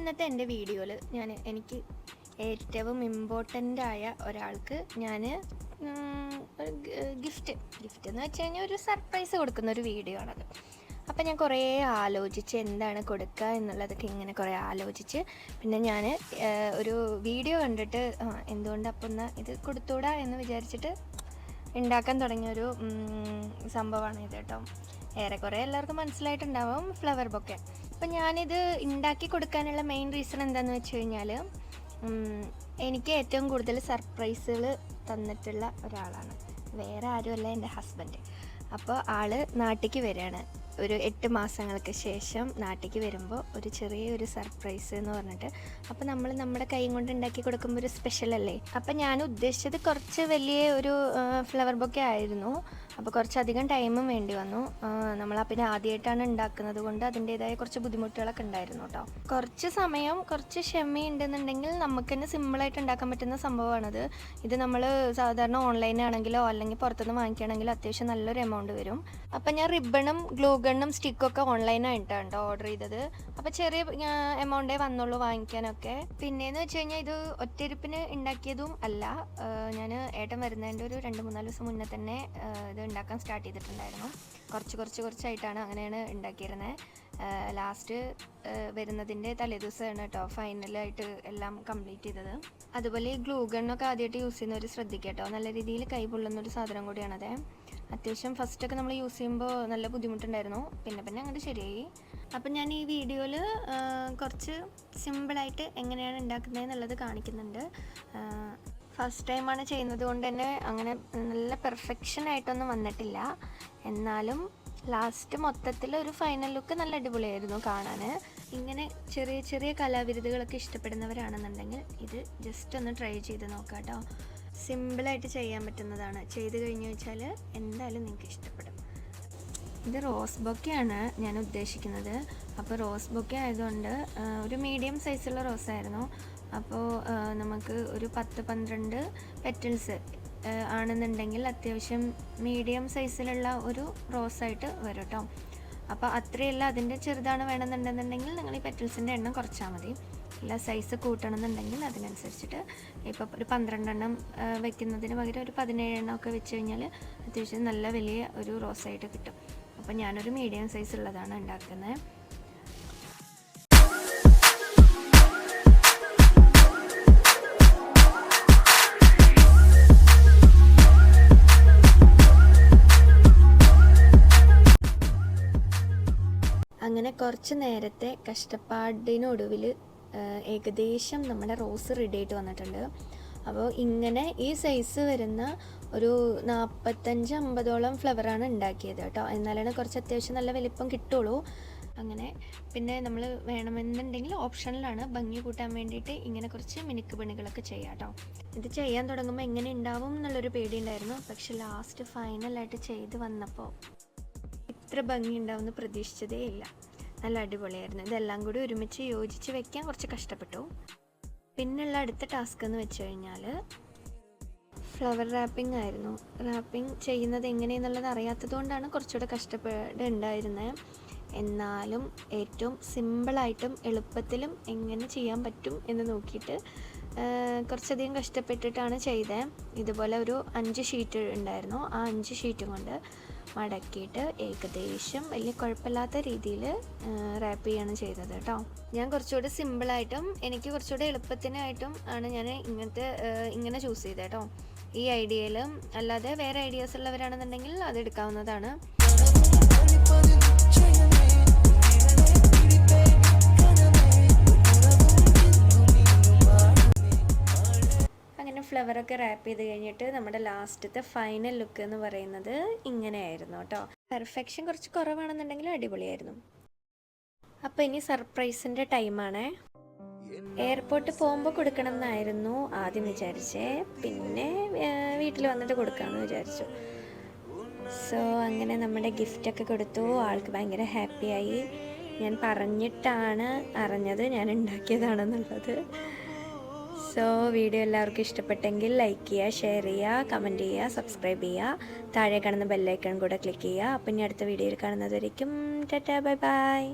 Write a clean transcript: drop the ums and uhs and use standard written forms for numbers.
ഇന്നത്തെ എൻ്റെ വീഡിയോയിൽ എനിക്ക് ഏറ്റവും ഇമ്പോർട്ടൻ്റ് ആയ ഒരാൾക്ക് ഞാൻ ഗിഫ്റ്റ് എന്ന് വെച്ച് കഴിഞ്ഞാൽ ഒരു സർപ്രൈസ് കൊടുക്കുന്ന ഒരു വീഡിയോ ആണത്. അപ്പം ഞാൻ കുറേ ആലോചിച്ച് എന്താണ് കൊടുക്കുക എന്നുള്ളതൊക്കെ ഇങ്ങനെ കുറേ ആലോചിച്ച് പിന്നെ ഞാൻ ഒരു വീഡിയോ കണ്ടിട്ട് എന്തുകൊണ്ട് അപ്പം എന്നാൽ ഇത് കൊടുത്തൂടാ എന്ന് വിചാരിച്ചിട്ട് ഉണ്ടാക്കാൻ തുടങ്ങിയൊരു സംഭവമാണ് ഇത് കേട്ടോ. ഏറെക്കുറെ എല്ലാവർക്കും മനസ്സിലായിട്ടുണ്ടാവും ഫ്ലവർ ബൊക്കെ. അപ്പം ഞാനിത് ഉണ്ടാക്കി കൊടുക്കാനുള്ള മെയിൻ റീസൺ എന്താണെന്ന് വെച്ച് കഴിഞ്ഞാൽ എനിക്ക് ഏറ്റവും കൂടുതൽ സർപ്രൈസുകൾ തന്നിട്ടുള്ള ഒരാളാണ്, വേറെ ആരുമല്ല, എൻ്റെ ഹസ്ബൻഡ്. അപ്പോൾ ആൾ നാട്ടിലേക്ക് വരികയാണ്. ഒരു 8 മാസങ്ങൾക്ക് ശേഷം നാട്ടിലേക്ക് വരുമ്പോൾ ഒരു ചെറിയൊരു സർപ്രൈസ് എന്ന് പറഞ്ഞിട്ട്, അപ്പോൾ നമ്മൾ നമ്മുടെ കൈ കൊണ്ട് ഉണ്ടാക്കി കൊടുക്കുമ്പോൾ ഒരു സ്പെഷ്യൽ അല്ലേ. അപ്പോൾ ഞാൻ ഉദ്ദേശിച്ചത് കുറച്ച് വലിയ ഒരു ഫ്ലവർ ബൊക്കെ ആയിരുന്നു. അപ്പോൾ കുറച്ചധികം ടൈമും വേണ്ടി വന്നു. പിന്നെ ആദ്യമായിട്ടാണ് ഉണ്ടാക്കുന്നത് കൊണ്ട് അതിൻ്റേതായ കുറച്ച് ബുദ്ധിമുട്ടുകളൊക്കെ ഉണ്ടായിരുന്നു കേട്ടോ. കുറച്ച് സമയം, കുറച്ച് ക്ഷമയുണ്ടെന്നുണ്ടെങ്കിൽ നമുക്ക് തന്നെ സിമ്പിളായിട്ട് ഉണ്ടാക്കാൻ പറ്റുന്ന സംഭവമാണത്. ഇത് നമ്മൾ സാധാരണ ഓൺലൈനാണെങ്കിലോ അല്ലെങ്കിൽ പുറത്തുനിന്ന് വാങ്ങിക്കുകയാണെങ്കിലോ അത്യാവശ്യം നല്ലൊരു എമൗണ്ട് വരും. അപ്പം ഞാൻ റിബണും ഗ്ലൂ ഗണ്ണും സ്റ്റിക്കൊക്കെ ഓൺലൈനായിട്ടാണ് കേട്ടോ ഓർഡർ ചെയ്തത്. അപ്പോൾ ചെറിയ എമൗണ്ടേ വന്നുള്ളൂ വാങ്ങിക്കാനൊക്കെ. പിന്നെയെന്ന് വെച്ച് കഴിഞ്ഞാൽ ഇത് ഒറ്റയിരുപ്പിന് ഉണ്ടാക്കിയതും അല്ല. ഞാൻ ഏട്ടൻ വരുന്നതിൻ്റെ ഒരു 2-3 ദിവസം മുന്നേ തന്നെ ഇത് ഉണ്ടാക്കാൻ സ്റ്റാർട്ട് ചെയ്തിട്ടുണ്ടായിരുന്നു. കുറച്ചായിട്ടാണ് അങ്ങനെയാണ് ഉണ്ടാക്കിയിരുന്നത്. ലാസ്റ്റ് വരുന്നതിൻ്റെ തലേദിവസമാണ് കേട്ടോ ഫൈനലായിട്ട് എല്ലാം കംപ്ലീറ്റ് ചെയ്തത്. അതുപോലെ ഈ ഗ്ലൂ ഗണ്ണൊക്കെ ആദ്യമായിട്ട് യൂസ് ചെയ്യുന്നവർ ശ്രദ്ധിക്കുക കേട്ടോ. നല്ല രീതിയിൽ കൈ പൊള്ളുന്നൊരു സാധനം കൂടിയാണത്. അത്യാവശ്യം ഫസ്റ്റൊക്കെ നമ്മൾ യൂസ് ചെയ്യുമ്പോൾ നല്ല ബുദ്ധിമുട്ടുണ്ടായിരുന്നു, പിന്നെ അങ്ങോട്ട് ശരിയായി. അപ്പം ഞാൻ ഈ വീഡിയോയിൽ കുറച്ച് സിമ്പിളായിട്ട് എങ്ങനെയാണ് ഉണ്ടാക്കുന്നത് എന്നുള്ളത് കാണിക്കുന്നുണ്ട്. ഫസ്റ്റ് ടൈമാണ് ചെയ്യുന്നത് കൊണ്ട് തന്നെ അങ്ങനെ നല്ല പെർഫെക്ഷൻ ആയിട്ടൊന്നും വന്നിട്ടില്ല. എന്നാലും ലാസ്റ്റ് മൊത്തത്തിൽ ഒരു ഫൈനൽ ലുക്ക് നല്ല അടിപൊളിയായിരുന്നു കാണാൻ. ഇങ്ങനെ ചെറിയ ചെറിയ കലാവിരുതുകളൊക്കെ ഇഷ്ടപ്പെടുന്നവരാണെന്നുണ്ടെങ്കിൽ ഇത് ജസ്റ്റ് ഒന്ന് ട്രൈ ചെയ്ത് നോക്കാം കേട്ടോ. സിമ്പിളായിട്ട് ചെയ്യാൻ പറ്റുന്നതാണ്. ചെയ്ത് കഴിഞ്ഞു വെച്ചാൽ എന്തായാലും നിങ്ങൾക്ക് ഇഷ്ടപ്പെടും. ഇത് റോസ് ബൊക്കെയാണ് ഞാൻ ഉദ്ദേശിക്കുന്നത്. അപ്പോൾ റോസ് ബൊക്കെ ആയതുകൊണ്ട് ഒരു മീഡിയം സൈസുള്ള റോസായിരുന്നു. അപ്പോൾ നമുക്ക് ഒരു 10-12 പെറ്റൽസ് ആണെന്നുണ്ടെങ്കിൽ അത്യാവശ്യം മീഡിയം സൈസിലുള്ള ഒരു റോസായിട്ട് വരും കേട്ടോ. അപ്പോൾ അത്രയല്ല, അതിൻ്റെ ചെറുതാണ് വേണമെന്നുണ്ടെന്നുണ്ടെങ്കിൽ നിങ്ങൾ ഈ പെറ്റൽസിൻ്റെ എണ്ണം കുറച്ചാൽ മതി. അല്ല സൈസ് കൂട്ടണമെന്നുണ്ടെങ്കിൽ അതിനനുസരിച്ചിട്ട് ഇപ്പോൾ ഒരു 12 എണ്ണം വെക്കുന്നതിന് പകരം ഒരു 17 എണ്ണം ഒക്കെ വെച്ച് കഴിഞ്ഞാൽ അത്യാവശ്യം നല്ല വലിയ ഒരു റോസായിട്ട് കിട്ടും. അപ്പോൾ ഞാനൊരു മീഡിയം സൈസ് ഉള്ളതാണ് ഉണ്ടാക്കുന്നത്. അങ്ങനെ കുറച്ച് നേരത്തെ കഷ്ടപ്പാടിനൊടുവിൽ ഏകദേശം നമ്മുടെ റോസ് റെഡി ആയിട്ട് വന്നിട്ടുണ്ട്. അപ്പോൾ ഇങ്ങനെ ഈ സൈസ് വരുന്ന ഒരു 45-50ഓളം ഫ്ലവറാണ് ഉണ്ടാക്കിയത് കേട്ടോ. എന്നാലാണ് കുറച്ച് അത്യാവശ്യം നല്ല വലിപ്പം കിട്ടുള്ളൂ. അങ്ങനെ പിന്നെ നമ്മൾ വേണമെന്നുണ്ടെങ്കിൽ ഓപ്ഷനിലാണ് ഭംഗി കൂട്ടാൻ വേണ്ടിയിട്ട് ഇങ്ങനെ കുറച്ച് മിനുക്ക് പണികളൊക്കെ ചെയ്യാം കേട്ടോ. ഇത് ചെയ്യാൻ തുടങ്ങുമ്പോൾ എങ്ങനെ ഉണ്ടാവും എന്നുള്ളൊരു പേടി ഉണ്ടായിരുന്നു. പക്ഷെ ലാസ്റ്റ് ഫൈനലായിട്ട് ചെയ്ത് വന്നപ്പോൾ ഇത്ര ഭംഗി ഉണ്ടാവുമെന്ന് പ്രതീക്ഷിച്ചതേ ഇല്ല. നല്ല അടിപൊളിയായിരുന്നു. ഇതെല്ലാം കൂടി ഒരുമിച്ച് യോജിച്ച് വെക്കാൻ കുറച്ച് കഷ്ടപ്പെട്ടു. പിന്നെയുള്ള അടുത്ത ടാസ്ക് എന്ന് വെച്ച് കഴിഞ്ഞാൽ ഫ്ലവർ റാപ്പിംഗ് ആയിരുന്നു. റാപ്പിംഗ് ചെയ്യുന്നത് എങ്ങനെയെന്നുള്ളത് അറിയാത്തത് കൊണ്ടാണ് കുറച്ചുകൂടെ കഷ്ടപ്പാടുണ്ടായിരുന്നത്. എന്നാലും ഏറ്റവും സിമ്പിളായിട്ടും എളുപ്പത്തിലും എങ്ങനെ ചെയ്യാൻ പറ്റും എന്ന് നോക്കിയിട്ട് കുറച്ചധികം കഷ്ടപ്പെട്ടിട്ടാണ് ചെയ്തത്. ഇതുപോലെ ഒരു 5 ഷീറ്റ് ഉണ്ടായിരുന്നു. ആ 5 ഷീറ്റും കൊണ്ട് മടക്കിയിട്ട് ഏകദേശം വലിയ കുഴപ്പമില്ലാത്ത രീതിയിൽ റാപ്പ് ചെയ്യാണ് ചെയ്തത് കേട്ടോ. ഞാൻ കുറച്ചുകൂടി സിമ്പിളായിട്ടും എനിക്ക് കുറച്ചുകൂടി എളുപ്പത്തിനായിട്ടും ആണ് ഞാൻ ഇങ്ങനെ ചൂസ് ചെയ്തത് കേട്ടോ. ഈ ഐഡിയയിലും അല്ലാതെ വേറെ ഐഡിയാസ് ഉള്ളവരാണെന്നുണ്ടെങ്കിൽ അത് എടുക്കാവുന്നതാണ്. അങ്ങനെ ഫ്ലവറൊക്കെ റാപ്പ് ചെയ്ത് കഴിഞ്ഞിട്ട് നമ്മുടെ ലാസ്റ്റത്തെ ഫൈനൽ ലുക്ക് എന്ന് പറയുന്നത് ഇങ്ങനെയായിരുന്നു കേട്ടോ. പെർഫെക്ഷൻ കുറച്ച് കുറവാണെന്നുണ്ടെങ്കിൽ അടിപൊളിയായിരുന്നു. അപ്പോൾ ഇനി സർപ്രൈസിൻ്റെ ടൈമാണേ. എയർപോർട്ടിൽ പോകുമ്പോൾ കൊടുക്കണം എന്നായിരുന്നു ആദ്യം വിചാരിച്ചേ. പിന്നെ വീട്ടിൽ വന്നിട്ട് കൊടുക്കാമെന്ന് വിചാരിച്ചു. സോ അങ്ങനെ നമ്മുടെ ഗിഫ്റ്റൊക്കെ കൊടുത്തു. ആൾക്ക് ഭയങ്കര ഹാപ്പിയായി. ഞാൻ പറഞ്ഞിട്ടാണ് അറിഞ്ഞത് ഞാൻ ഉണ്ടാക്കിയതാണെന്നുള്ളത്. സോ വീഡിയോ എല്ലാവർക്കും ഇഷ്ടപ്പെട്ടെങ്കിൽ ലൈക്ക് ചെയ്യുക, ഷെയർ ചെയ്യുക, കമൻറ്റ് ചെയ്യുക, സബ്സ്ക്രൈബ് ചെയ്യുക. താഴെ കാണുന്ന ബെല്ലൈക്കൺ കൂടെ ക്ലിക്ക് ചെയ്യുക. അപ്പം ഇനി അടുത്ത വീഡിയോയിൽ കാണുന്നതായിരിക്കും. Tata, bye bye.